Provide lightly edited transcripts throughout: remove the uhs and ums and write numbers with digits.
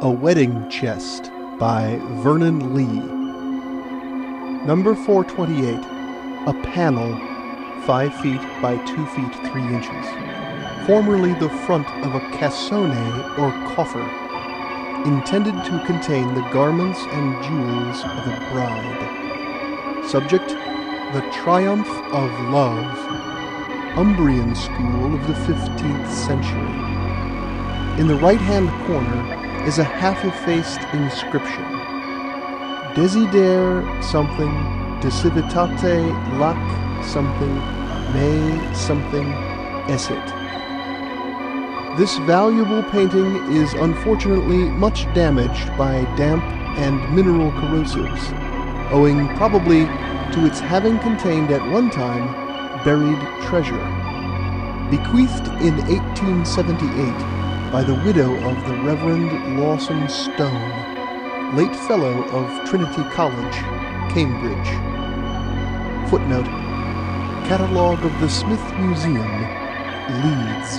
A Wedding Chest by Vernon Lee. Number 428. A panel 5 feet by 2 feet 3 inches. Formerly the front of a cassone or coffer, intended to contain the garments and jewels of a bride. Subject: The Triumph of Love. Umbrian school of the 15th century. In the right-hand corner is a half-effaced inscription: Desidere something, de civitate lac something, me something, esset. This valuable painting is unfortunately much damaged by damp and mineral corrosives, owing probably to its having contained at one time buried treasure. Bequeathed in 1878 by the widow of the Reverend Lawson Stone, late Fellow of Trinity College, Cambridge. Footnote: Catalogue of the Smith Museum, Leeds.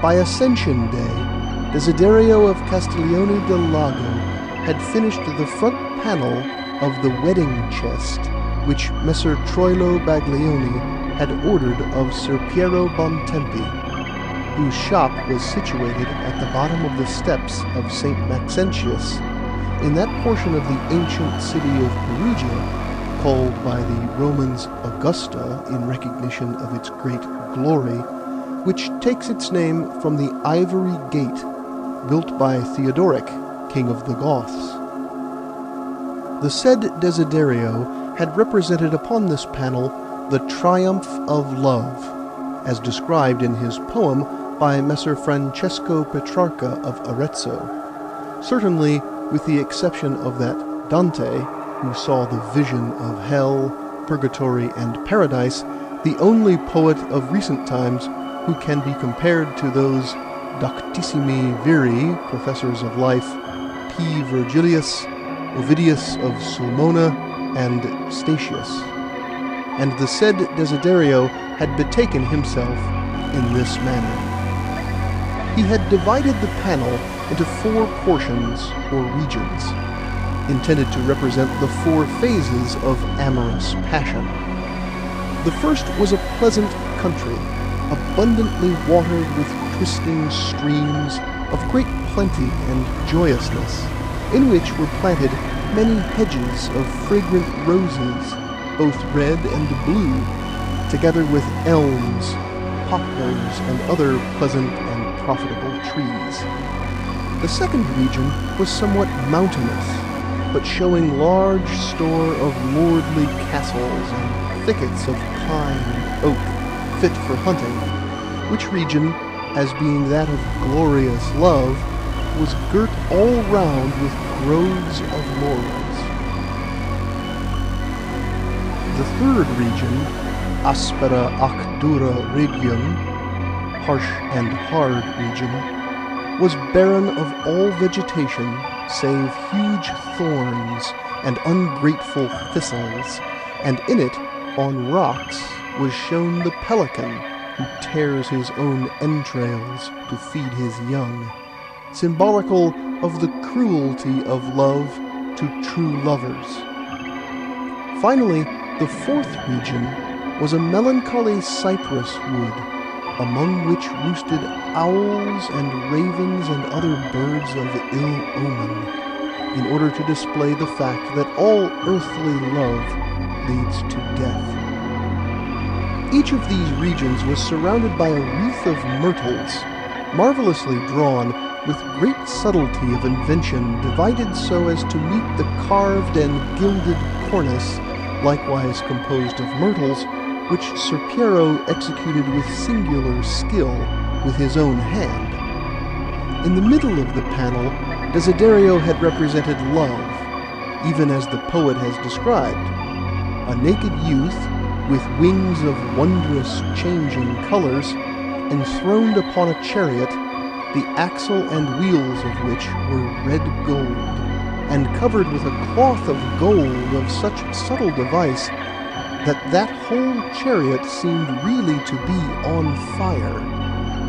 By Ascension Day, Desiderio of Castiglione del Lago had finished the front panel of the wedding chest, which Messer Troilo Baglioni had ordered of Sir Piero Bontempi, whose shop was situated at the bottom of the steps of St. Maxentius, in that portion of the ancient city of Perugia, called by the Romans Augusta in recognition of its great glory, which takes its name from the Ivory Gate, built by Theodoric, king of the Goths. The said Desiderio had represented upon this panel the triumph of love, as described in his poem by Messer Francesco Petrarca of Arezzo, certainly with the exception of that Dante, who saw the vision of hell, purgatory, and paradise, the only poet of recent times who can be compared to those doctissimi viri, professors of life, P. Virgilius, Ovidius of Sulmona, and Statius. And the said Desiderio had betaken himself in this manner. He had divided the panel into 4 portions or regions, intended to represent the 4 phases of amorous passion. The first was a pleasant country, abundantly watered with twisting streams of great plenty and joyousness, in which were planted many hedges of fragrant roses, both red and blue, together with elms, poplars, and other pleasant and profitable trees. The second region was somewhat mountainous, but showing large store of lordly castles and thickets of pine and oak, fit for hunting, which region, as being that of glorious love, was girt all round with groves of laurels. The third region, aspera ac dura region, harsh and hard region, was barren of all vegetation save huge thorns and ungrateful thistles, and in it, on rocks, was shown the pelican who tears his own entrails to feed his young, symbolical of the cruelty of love to true lovers. Finally, the fourth region was a melancholy cypress wood, among which roosted owls and ravens and other birds of ill omen, in order to display the fact that all earthly love leads to death. Each of these regions was surrounded by a wreath of myrtles, marvelously drawn with great subtlety of invention, divided so as to meet the carved and gilded cornice, likewise composed of myrtles, which Sir Piero executed with singular skill with his own hand. In the middle of the panel, Desiderio had represented love, even as the poet has described: a naked youth, with wings of wondrous changing colors, enthroned upon a chariot, the axle and wheels of which were red gold, and covered with a cloth of gold of such subtle device that whole chariot seemed really to be on fire.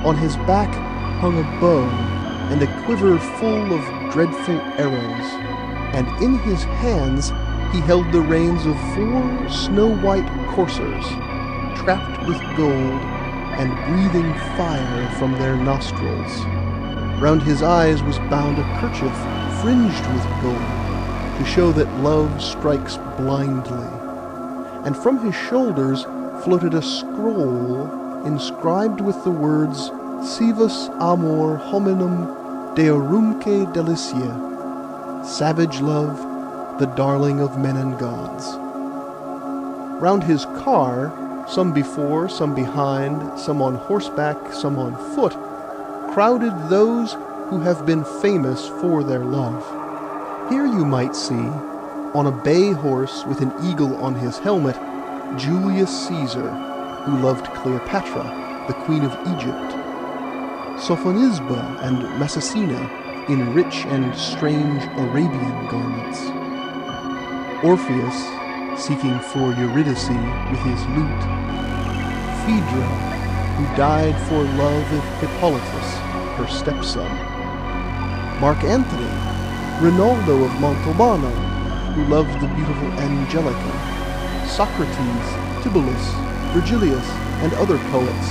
On his back hung a bow and a quiver full of dreadful arrows, and in his hands he held the reins of 4 snow-white coursers, trapped with gold and breathing fire from their nostrils. Round his eyes was bound a kerchief fringed with gold, to show that love strikes blindly. And from his shoulders floated a scroll inscribed with the words Sivus amor hominum deorumque delicia, savage love, the darling of men and gods. Round his car, some before, some behind, some on horseback, some on foot, crowded those who have been famous for their love. Here you might see, on a bay horse with an eagle on his helmet, Julius Caesar, who loved Cleopatra, the queen of Egypt, Sophonisba and Massicina in rich and strange Arabian garments, Orpheus seeking for Eurydice with his lute, Phaedra, who died for love of Hippolytus, her stepson, Mark Antony, Rinaldo of Montalbano, who loved the beautiful Angelica, Socrates, Tibullus, Virgilius, and other poets,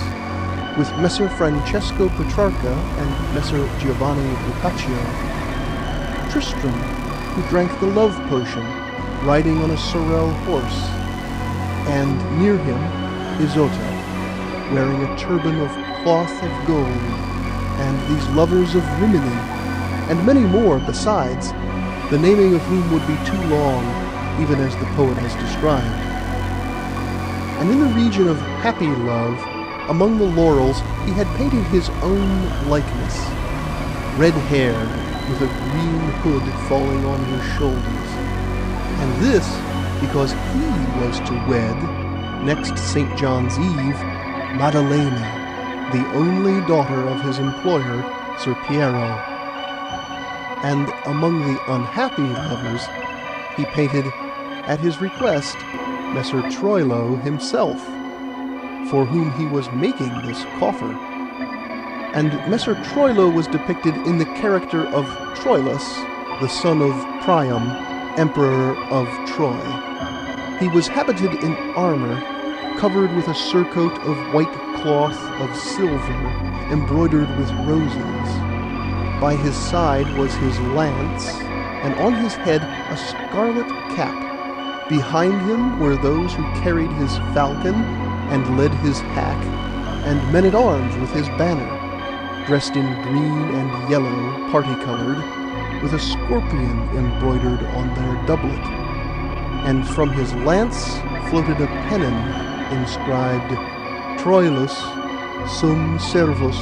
with Messer Francesco Petrarca and Messer Giovanni Boccaccio, Tristram, who drank the love potion, riding on a sorrel horse, and near him Isotta, wearing a turban of cloth of gold, and these lovers of Rimini, and many more besides, the naming of whom would be too long, even as the poet has described. And in the region of happy love, among the laurels, he had painted his own likeness, red-haired, with a green hood falling on his shoulders. And this because he was to wed, next St. John's Eve, Maddalena, the only daughter of his employer, Ser Piero. And among the unhappy lovers, he painted, at his request, Messer Troilo himself, for whom he was making this coffer. And Messer Troilo was depicted in the character of Troilus, the son of Priam, emperor of Troy. He was habited in armor, covered with a surcoat of white cloth of silver, embroidered with roses. By his side was his lance, and on his head a scarlet cap. Behind him were those who carried his falcon and led his hack, and men-at-arms with his banner, dressed in green and yellow, party-colored, with a scorpion embroidered on their doublet. And from his lance floated a pennon inscribed Troilus sum servus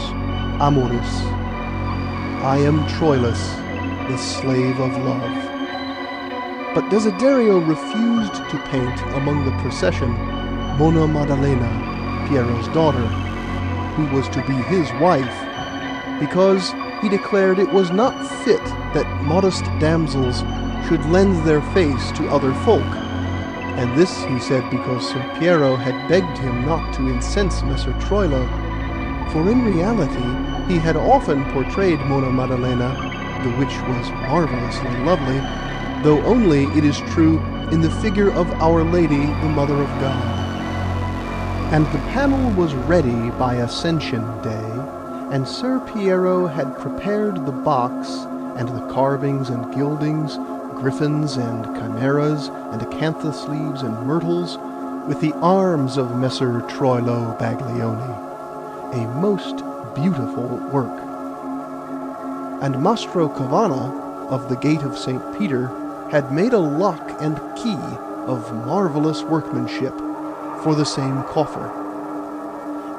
amoris. I am Troilus, the slave of love. But Desiderio refused to paint among the procession Monna Maddalena, Piero's daughter, who was to be his wife, because he declared it was not fit that modest damsels should lend their face to other folk. And this, he said, because Ser Piero had begged him not to incense Messer Troilo, for in reality he had often portrayed Monna Maddalena, the which was marvelously lovely, though only, it is true, in the figure of Our Lady, the Mother of God. And the panel was ready by Ascension Day, and Ser Piero had prepared the box, and the carvings and gildings, griffins and chimeras, and acanthus leaves and myrtles, with the arms of Messer Troilo Baglioni, a most beautiful work. And Mastro Cavana, of the Gate of St. Peter, had made a lock and key of marvelous workmanship for the same coffer.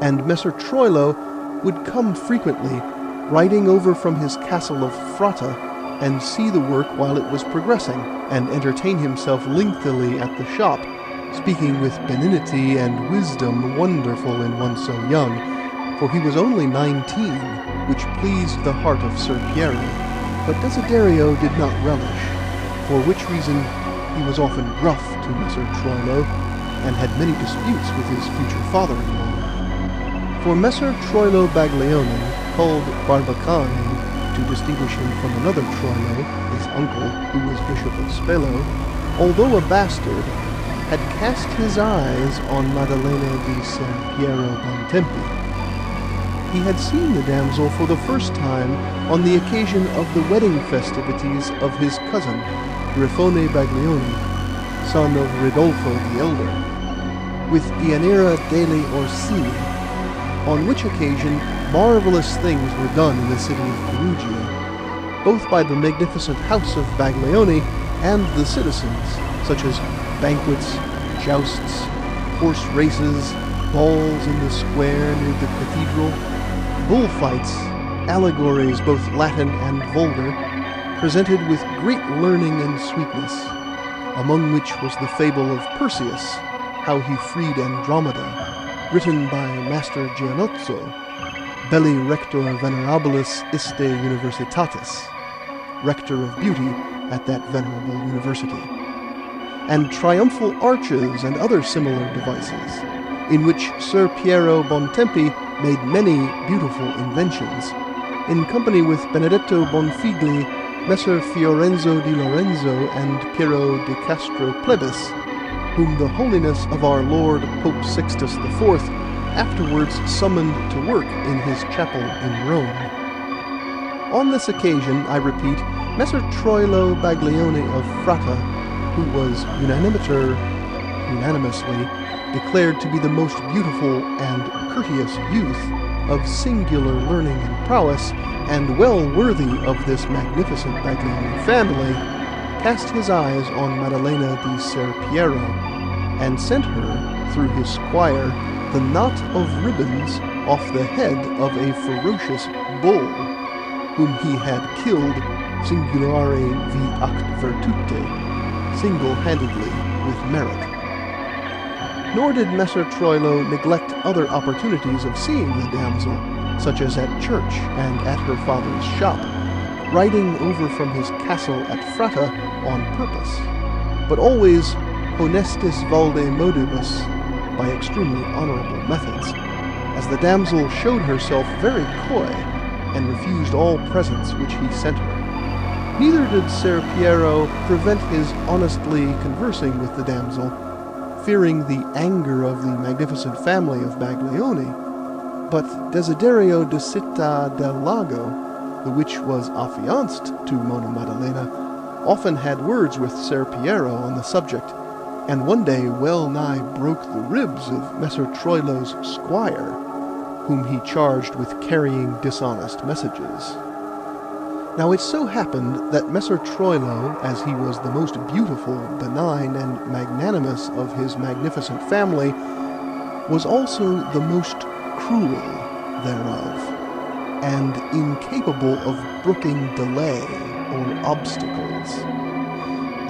And Messer Troilo would come frequently, riding over from his castle of Fratta, and see the work while it was progressing, and entertain himself lengthily at the shop, speaking with benignity and wisdom wonderful in one so young, for he was only 19, which pleased the heart of Ser Piero. But Desiderio did not relish, for which reason he was often rough to Messer Troilo, and had many disputes with his future father-in-law. For Messer Troilo Baglioni called Barbacane to distinguish him from another Troilo, his uncle, who was Bishop of Spello, although a bastard, had cast his eyes on Maddalena di Ser Piero Bontempi. He had seen the damsel for the first time on the occasion of the wedding festivities of his cousin, Grifone Baglioni, son of Ridolfo the Elder, with Deianira delle Orsini, on which occasion marvelous things were done in the city of Perugia, both by the magnificent house of Baglioni and the citizens, such as banquets, jousts, horse races, balls in the square near the cathedral, bullfights, allegories both Latin and vulgar, presented with great learning and sweetness, among which was the fable of Perseus, how he freed Andromeda, written by Master Gianozzo, belli rector venerabilis iste universitatis, rector of beauty at that venerable university, and triumphal arches and other similar devices, in which Ser Piero Bontempi made many beautiful inventions, in company with Benedetto Bonfigli, Messer Fiorenzo di Lorenzo, and Piero di Castro Plebis, whom the holiness of our Lord Pope Sixtus IV afterwards summoned to work in his chapel in Rome. On this occasion, I repeat, Messer Troilo Baglioni of Fratta, who was unanimously declared to be the most beautiful and courteous youth, of singular learning and prowess, and well worthy of this magnificent Baglioni family, cast his eyes on Maddalena di Ser Piero, and sent her, through his squire, the knot of ribbons off the head of a ferocious bull, whom he had killed singulare vi act virtute, single-handedly with merit. Nor did Messer Troilo neglect other opportunities of seeing the damsel, such as at church and at her father's shop, riding over from his castle at Fratta on purpose, but always honestis valde modibus, by extremely honorable methods, as the damsel showed herself very coy, and refused all presents which he sent her. Neither did Ser Piero prevent his honestly conversing with the damsel, fearing the anger of the magnificent family of Baglioni, but Desiderio de Città del Lago, the which was affianced to Monna Maddalena, often had words with Ser Piero on the subject, and one day well nigh broke the ribs of Messer Troilo's squire, whom he charged with carrying dishonest messages. Now it so happened that Messer Troilo, as he was the most beautiful, benign, and magnanimous of his magnificent family, was also the most cruel thereof, and incapable of brooking delay or obstacles.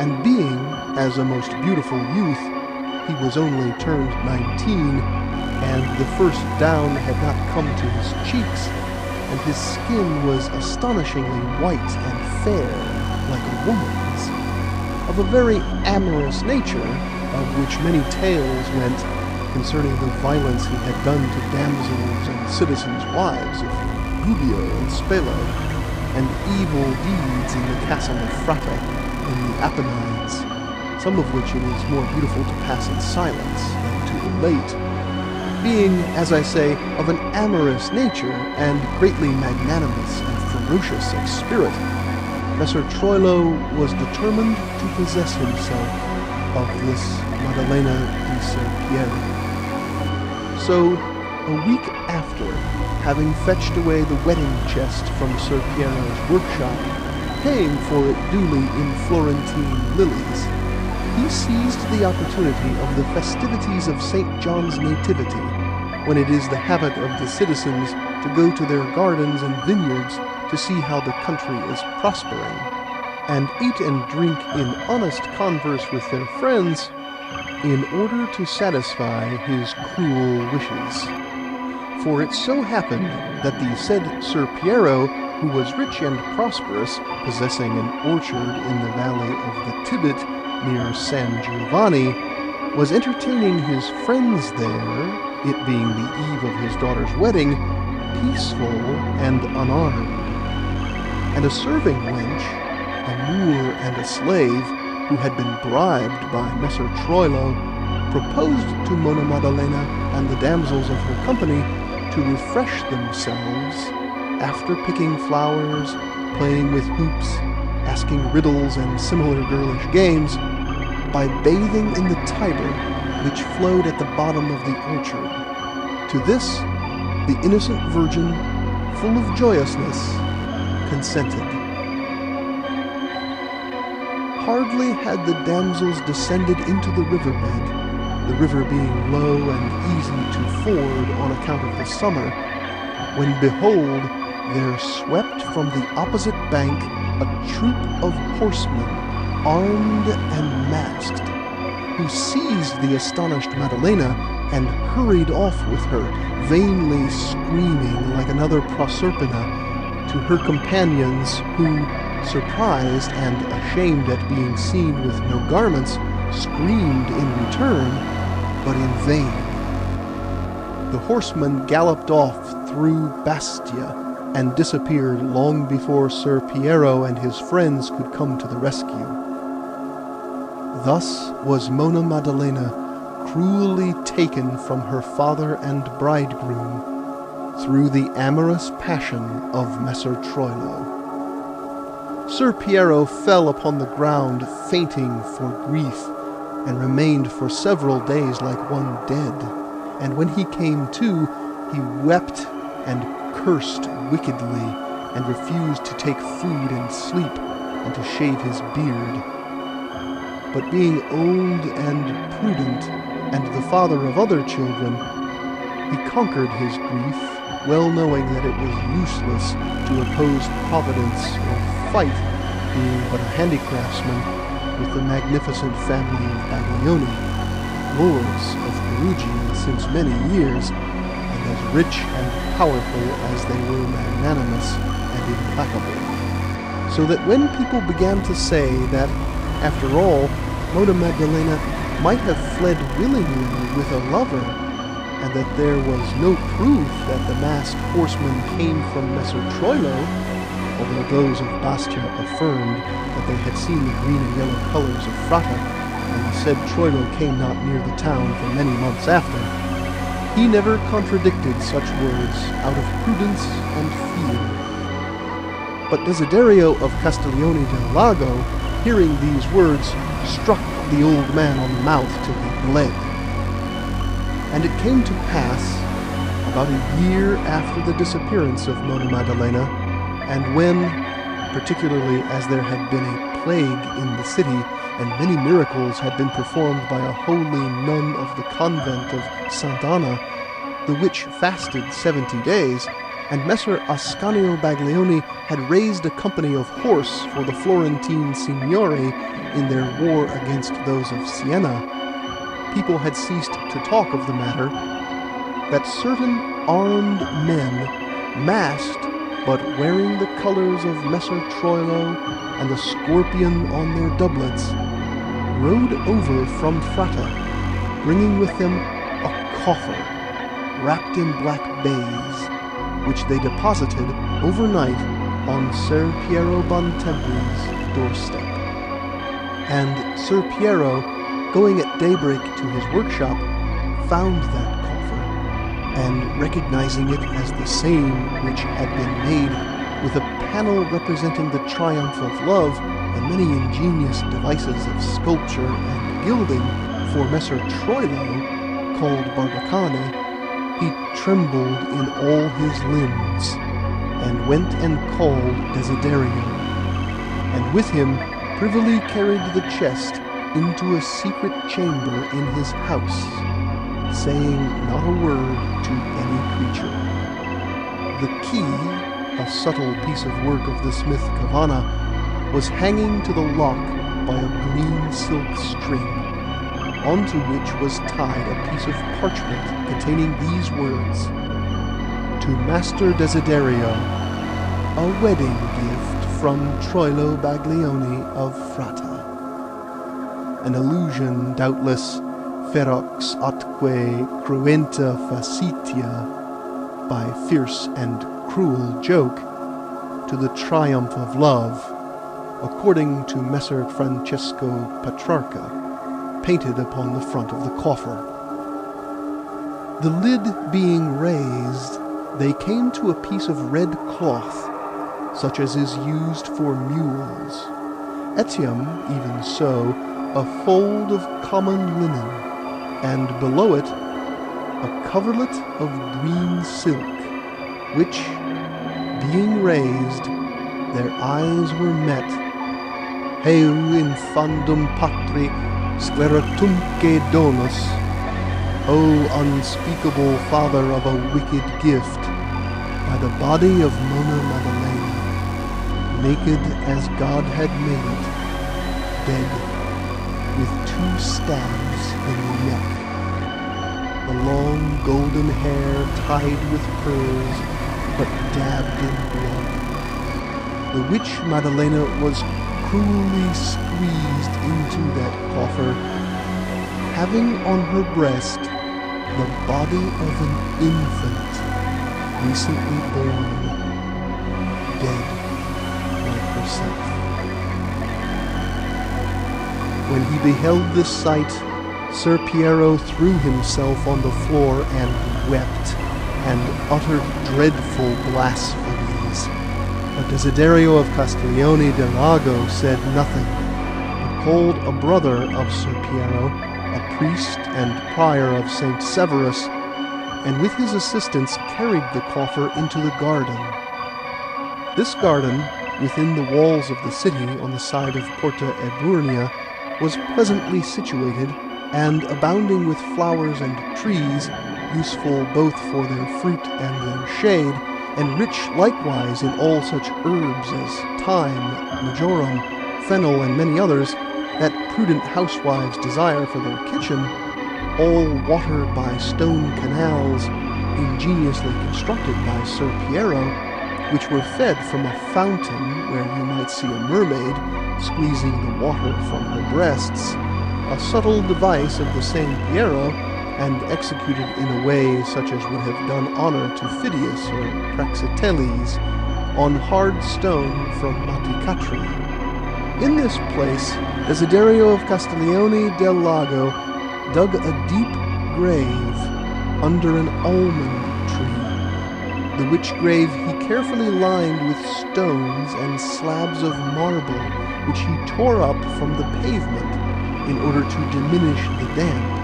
And being, as a most beautiful youth, he was only turned 19, and the first down had not come to his cheeks, and his skin was astonishingly white and fair, like a woman's, of a very amorous nature, of which many tales went concerning the violence he had done to damsels and citizens' wives of Gubbio and Spello, and evil deeds in the castle of Fratta in the Apennines, some of which it is more beautiful to pass in silence than to relate, being, as I say, of an amorous nature and greatly magnanimous and ferocious of spirit. Messer Troilo was determined to possess himself of this Maddalena di Ser Piero. So, a week after, having fetched away the wedding chest from Ser Piero's workshop, paying for it duly in Florentine lilies, he seized the opportunity of the festivities of St. John's Nativity, when it is the habit of the citizens to go to their gardens and vineyards to see how the country is prospering, and eat and drink in honest converse with their friends, in order to satisfy his cruel wishes. For it so happened that the said Ser Piero, who was rich and prosperous, possessing an orchard in the valley of the Tibet near San Giovanni, was entertaining his friends there, it being the eve of his daughter's wedding, peaceful and unarmed. And a serving wench, a Moor and a slave, who had been bribed by Messer Troilo, proposed to Mona Maddalena and the damsels of her company to refresh themselves after picking flowers, playing with hoops, asking riddles and similar girlish games, by bathing in the Tiber, which flowed at the bottom of the orchard. To this, the innocent virgin, full of joyousness, consented. Hardly had the damsels descended into the riverbed, the river being low and easy to ford on account of the summer, when behold, there swept from the opposite bank a troop of horsemen, armed and masked, who seized the astonished Maddalena and hurried off with her, vainly screaming like another Proserpina, to her companions, who, surprised and ashamed at being seen with no garments, screamed in return, but in vain. The horsemen galloped off through Bastia and disappeared long before Ser Piero and his friends could come to the rescue. Thus was Mona Maddalena cruelly taken from her father and bridegroom through the amorous passion of Messer Troilo. Ser Piero fell upon the ground fainting for grief, and remained for several days like one dead, and when he came to, he wept and cursed wickedly, and refused to take food and sleep, and to shave his beard. But being old and prudent, and the father of other children, he conquered his grief, well knowing that it was useless to oppose Providence or fight, being but a handicraftsman, with the magnificent family of Baglioni, lords of Perugia since many years, and as rich and powerful as they were magnanimous and implacable. So that when people began to say that, after all, Mona Maddalena might have fled willingly with a lover, and that there was no proof that the masked horsemen came from Messer Troilo, although those of Bastia affirmed that they had seen the green and yellow colors of Frata, and the said Troilo came not near the town for many months after, he never contradicted such words out of prudence and fear. But Desiderio of Castiglione del Lago, hearing these words, struck the old man on the mouth till he bled. And it came to pass, about a year after the disappearance of Mona Maddalena, and when, particularly as there had been a plague in the city, and many miracles had been performed by a holy nun of the convent of Sant'Anna, the which fasted 70 days, and Messer Ascanio Baglioni had raised a company of horse for the Florentine signori in their war against those of Siena, people had ceased to talk of the matter, that certain armed men, masked, but wearing the colors of Messer Troilo and the scorpion on their doublets, rode over from Frata, bringing with them a coffer wrapped in black baize, which they deposited overnight on Ser Piero Bontempo's doorstep. And Ser Piero, going at daybreak to his workshop, found that coffer, and recognizing it as the same which had been made, with a panel representing the triumph of love, and many ingenious devices of sculpture and gilding for Messer Troilo, called Barbacane, he trembled in all his limbs, and went and called Desiderio, and with him privily carried the chest into a secret chamber in his house, saying not a word to any creature. The key, a subtle piece of work of the smith Cavana, was hanging to the lock by a green silk string, onto which was tied a piece of parchment containing these words: "To Master Desiderio, a wedding gift from Troilo Baglioni of Frata." An allusion, doubtless, ferox atque cruenta facitia, by fierce and cruel joke, to the triumph of love, according to Messer Francesco Petrarca, painted upon the front of the coffer. The lid being raised, they came to a piece of red cloth, such as is used for mules, etiam even so, a fold of common linen, and below it a coverlet of green silk, which, being raised, their eyes were met. Heu infandum patri scleratumque donus, O unspeakable father of a wicked gift, by the body of Mona Maddalena, naked as God had made it, dead, with 2 stabs in the neck, the long golden hair tied with pearls, but dabbed in blood. The witch Maddalena was cruelly squeezed into that coffer, having on her breast the body of an infant, recently born, dead like herself. When he beheld this sight, Ser Piero threw himself on the floor and wept, and uttered dreadful blasphemies. But Desiderio of Castiglione del Lago said nothing, but called a brother of Ser Piero, a priest and prior of St. Severus, and with his assistance carried the coffer into the garden. This garden, within the walls of the city on the side of Porta Eburnia, was pleasantly situated, and abounding with flowers and trees, useful both for their fruit and their shade, and rich likewise in all such herbs as thyme, majoram, fennel, and many others, that prudent housewives desire for their kitchen, all watered by stone canals, ingeniously constructed by Ser Piero, which were fed from a fountain where you might see a mermaid squeezing the water from her breasts, a subtle device of the same Piero, and executed in a way such as would have done honor to Phidias or Praxiteles, on hard stone from Montecatria. In this place, Desiderio of Castiglione del Lago dug a deep grave under an almond tree, the which grave he carefully lined with stones and slabs of marble, which he tore up from the pavement in order to diminish the damp,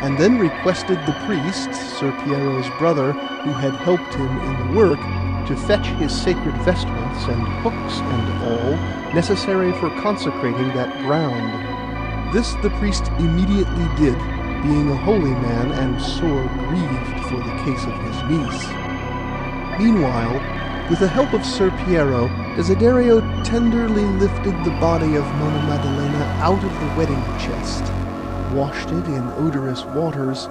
and then requested the priest, Ser Piero's brother, who had helped him in the work, to fetch his sacred vestments and hooks and all necessary for consecrating that ground. This the priest immediately did, being a holy man and sore grieved for the case of his niece. Meanwhile, with the help of Ser Piero, Desiderio tenderly lifted the body of Mona Maddalena out of the wedding chest, washed it in odorous waters,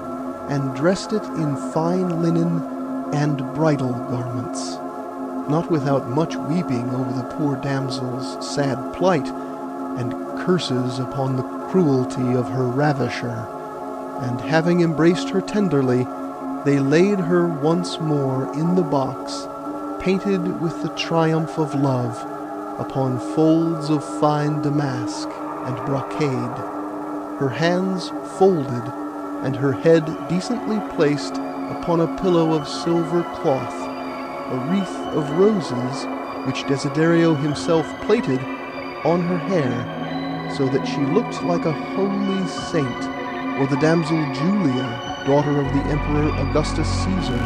and dressed it in fine linen and bridal garments, not without much weeping over the poor damsel's sad plight, and curses upon the cruelty of her ravisher. And having embraced her tenderly, they laid her once more in the box, painted with the triumph of love, upon folds of fine damask and brocade, her hands folded, and her head decently placed upon a pillow of silver cloth, a wreath of roses, which Desiderio himself plaited, on her hair, so that she looked like a holy saint, or the damsel Julia, daughter of the Emperor Augustus Caesar,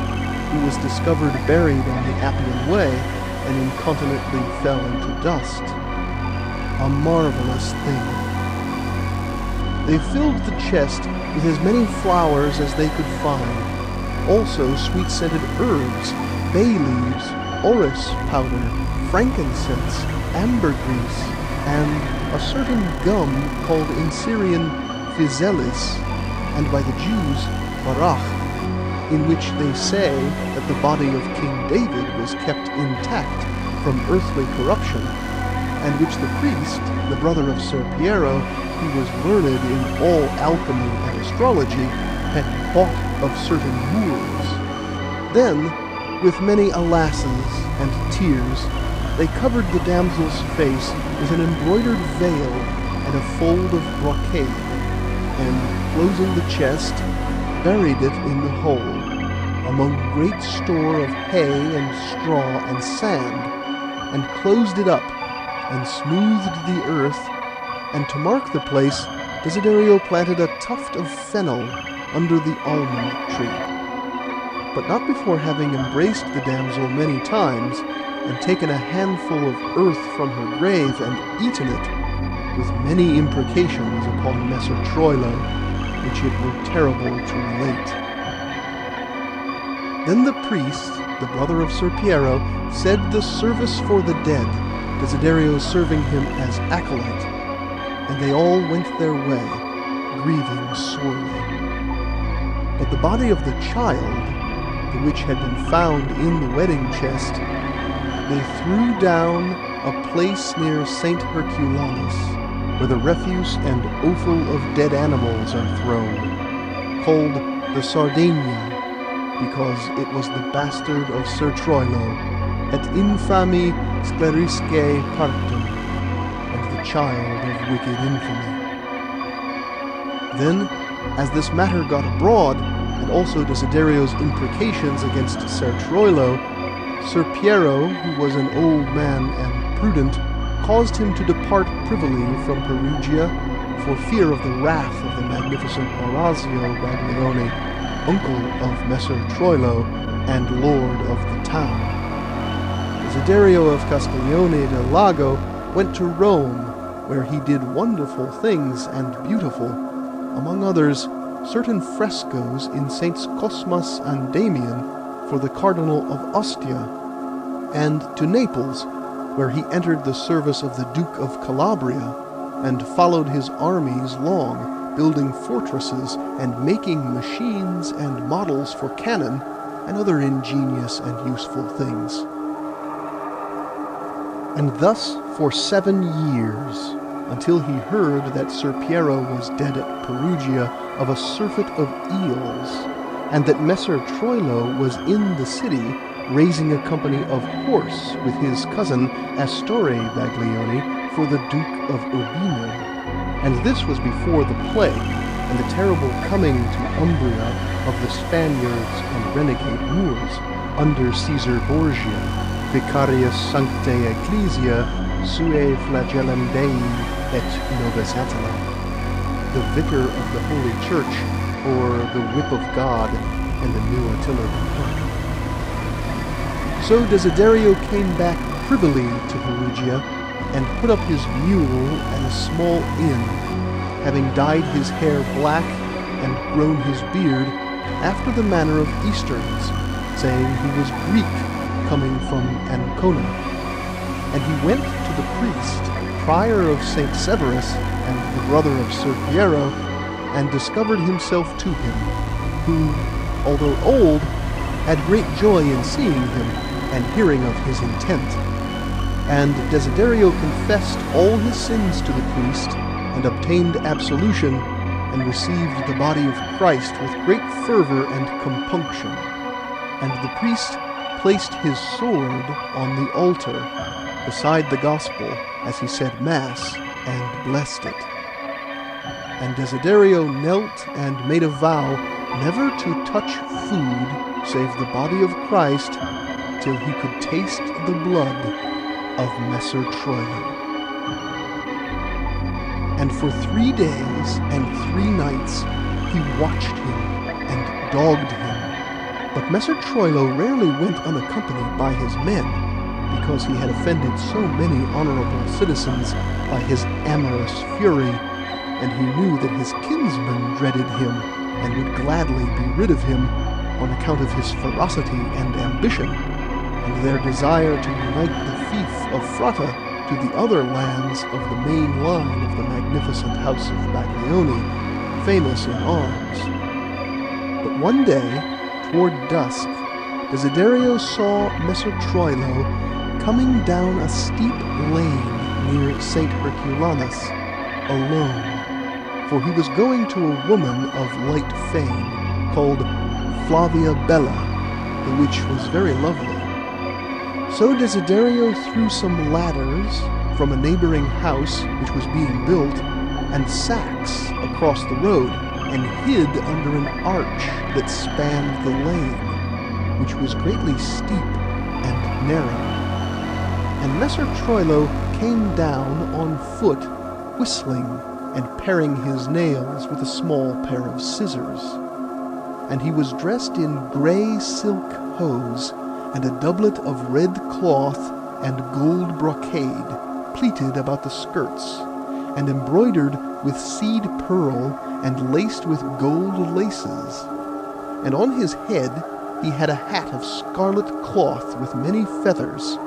who was discovered buried on the Appian Way, and incontinently fell into dust. A marvelous thing. They filled the chest with as many flowers as they could find, also sweet-scented herbs, bay leaves, orris powder, frankincense, ambergris, and a certain gum called in Syrian physalis, and by the Jews barach, in which they say that the body of King David was kept intact from earthly corruption, and which the priest, the brother of Ser Piero, who was learned in all alchemy and astrology, had bought of certain Moors. Then With many alasses and tears, they covered the damsel's face with an embroidered veil and a fold of brocade, and, closing the chest, buried it in the hole, among great store of hay and straw and sand, and closed it up, and smoothed the earth, and to mark the place, Desiderio planted a tuft of fennel under the almond tree. But not before having embraced the damsel many times, and taken a handful of earth from her grave, and eaten it, with many imprecations upon Messer Troilo, which it were terrible to relate. Then the priest, the brother of Ser Piero, said the service for the dead, Desiderio serving him as acolyte, and they all went their way, grieving sorely. But the body of the child, the which had been found in the wedding chest, they threw down a place near St. Herculanus, where the refuse and offal of dead animals are thrown, called the Sardegna, because it was the bastard of Ser Troilo, et infami sclerisque partum, and the child of wicked infamy. Then, as this matter got abroad, and also Desiderio's imprecations against Ser Troilo, Ser Piero, who was an old man and prudent, caused him to depart privily from Perugia, for fear of the wrath of the magnificent Orazio Baglione, uncle of Messer Troilo and lord of the town. Desiderio of Castiglione del Lago went to Rome, where he did wonderful things and beautiful, among others, certain frescoes in Saints Cosmas and Damian for the Cardinal of Ostia, and to Naples, where he entered the service of the Duke of Calabria, and followed his armies long, building fortresses and making machines and models for cannon and other ingenious and useful things. And thus for 7 years, until he heard that Ser Piero was dead at Perugia of a surfeit of eels, and that Messer Troilo was in the city raising a company of horse with his cousin Astore Baglioni for the Duke of Urbino. And this was before the plague and the terrible coming to Umbria of the Spaniards and renegade Moors under Caesar Borgia, Vicarius Sanctae Ecclesia sue flagellum Dei et nobis Attila, the vicar of the Holy Church, or the whip of God, and the new Attila the Pope. So Desiderio came back privily to Perugia, and put up his mule at a small inn, having dyed his hair black and grown his beard after the manner of Easterns, saying he was Greek, coming from Ancona. And he went to the priest, prior of St. Severus, and the brother of Ser Piero, and discovered himself to him, who, although old, had great joy in seeing him and hearing of his intent. And Desiderio confessed all his sins to the priest, and obtained absolution, and received the body of Christ with great fervor and compunction. And the priest placed his sword on the altar, beside the gospel, as he said Mass, and blessed it. And Desiderio knelt and made a vow never to touch food save the body of Christ, till he could taste the blood of Messer Troilo. And for 3 days and 3 nights he watched him and dogged him. But Messer Troilo rarely went unaccompanied by his men, because he had offended so many honorable citizens by his amorous fury, and he knew that his kinsmen dreaded him, and would gladly be rid of him on account of his ferocity and ambition, and their desire to unite the fief of Fratta to the other lands of the main line of the magnificent house of Baglioni, famous in arms. But one day, toward dusk, Desiderio saw Messer Troilo coming down a steep lane near St. Herculanus, alone, for he was going to a woman of light fame, called Flavia Bella, the which was very lovely. So Desiderio threw some ladders from a neighboring house which was being built, and sacks across the road, and hid under an arch that spanned the lane, which was greatly steep and narrow. And Messer Troilo came down on foot, whistling and paring his nails with a small pair of scissors. And he was dressed in grey silk hose, and a doublet of red cloth and gold brocade, pleated about the skirts, and embroidered with seed pearl and laced with gold laces. And on his head he had a hat of scarlet cloth with many feathers,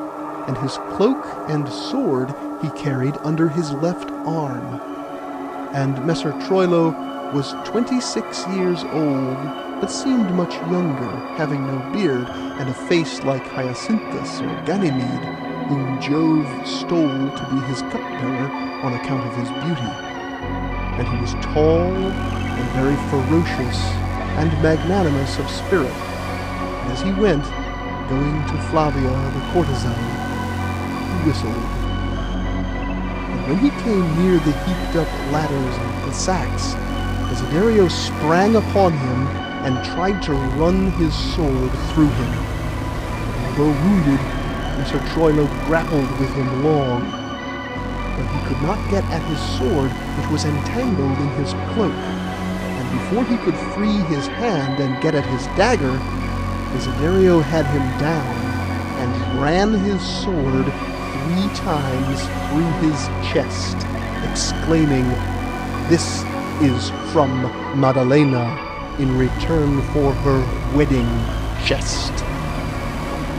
and his cloak and sword he carried under his left arm. And Messer Troilo was 26 years old, but seemed much younger, having no beard, and a face like Hyacinthus or Ganymede, whom Jove stole to be his cupbearer on account of his beauty. And he was tall and very ferocious and magnanimous of spirit. And as he went, going to Flavia the courtesan, he whistled. And when he came near the heaped-up ladders and the sacks, Desiderio sprang upon him and tried to run his sword through him. And although wounded, Messer Troilo grappled with him long, but he could not get at his sword, which was entangled in his cloak. And before he could free his hand and get at his dagger, Desiderio had him down, and ran his sword 3 times through his chest, exclaiming, "This is from Maddalena in return for her wedding chest."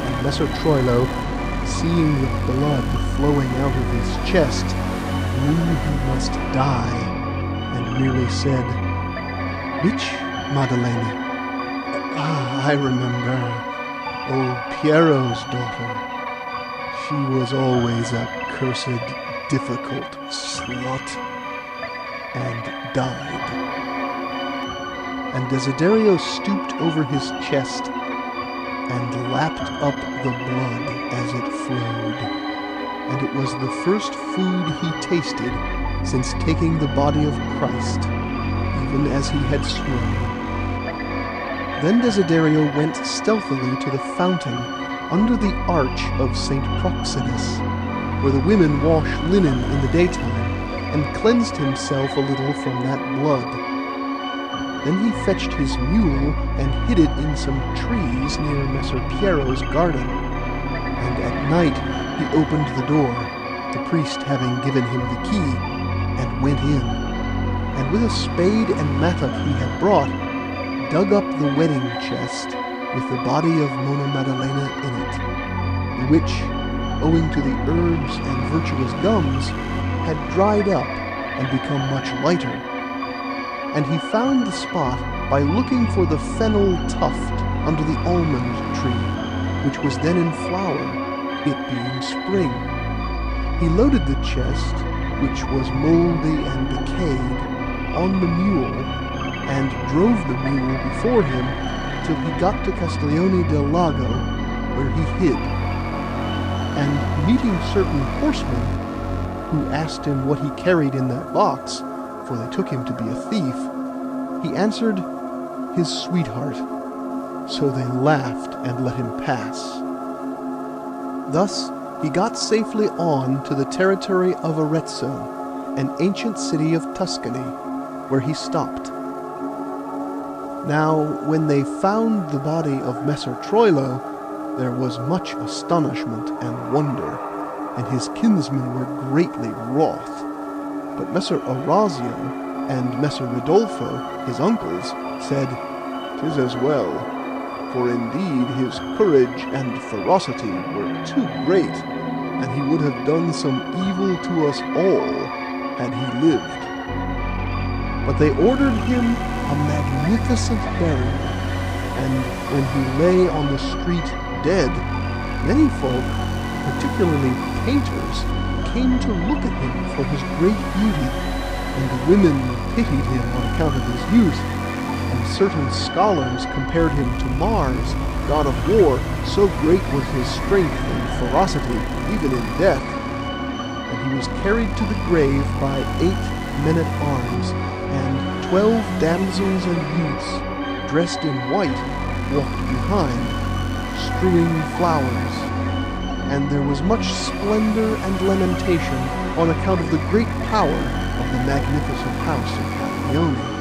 And Messer Troilo, seeing the blood flowing out of his chest, knew he must die, and merely said, "Which Maddalena? Ah, I remember. Old Piero's daughter. She was always a cursed, difficult slut, and died." And Desiderio stooped over his chest and lapped up the blood as it flowed. And it was the first food he tasted since taking the body of Christ, even as he had sworn. Then Desiderio went stealthily to the fountain under the arch of St. Proxenus, where the women wash linen in the daytime, and cleansed himself a little from that blood. Then he fetched his mule and hid it in some trees near Messer Piero's garden. And at night he opened the door, the priest having given him the key, and went in, and with a spade and mattock he had brought, dug up the wedding chest with the body of Mona Maddalena in it, the which, owing to the herbs and virtuous gums, had dried up and become much lighter. And he found the spot by looking for the fennel tuft under the almond tree, which was then in flower, it being spring. He loaded the chest, which was mouldy and decayed, on the mule, and drove the mule before him till he got to Castiglione del Lago, where he hid. And meeting certain horsemen, who asked him what he carried in that box, for they took him to be a thief, he answered, his sweetheart. So they laughed and let him pass. Thus he got safely on to the territory of Arezzo, an ancient city of Tuscany, where he stopped. Now, when they found the body of Messer Troilo, there was much astonishment and wonder, and his kinsmen were greatly wroth. But Messer Orazio and Messer Ridolfo, his uncles, said, "'Tis as well, for indeed his courage and ferocity were too great, and he would have done some evil to us all had he lived." But they ordered him a magnificent burial, and when he lay on the street dead, many folk, particularly painters, came to look at him for his great beauty, and the women pitied him on account of his youth, and certain scholars compared him to Mars, god of war, so great was his strength and ferocity, even in death, and he was carried to the grave by 8 men-at-arms, and 12 damsels and youths, dressed in white, walked behind, strewing flowers. And there was much splendor and lamentation on account of the great power of the magnificent house of Castiglione.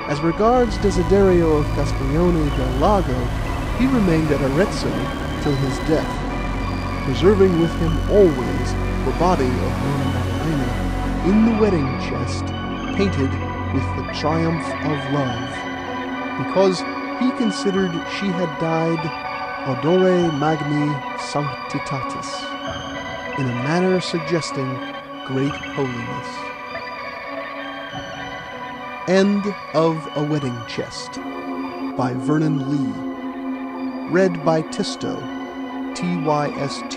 As regards Desiderio of Castiglione del Lago, he remained at Arezzo till his death, preserving with him always the body of Donna Maddalena in the wedding chest, painted with the triumph of love, because he considered she had died odore magni sanctitatis, in a manner suggesting great holiness. End of A Wedding Chest by Vernon Lee. Read by Tysto, tysto.com.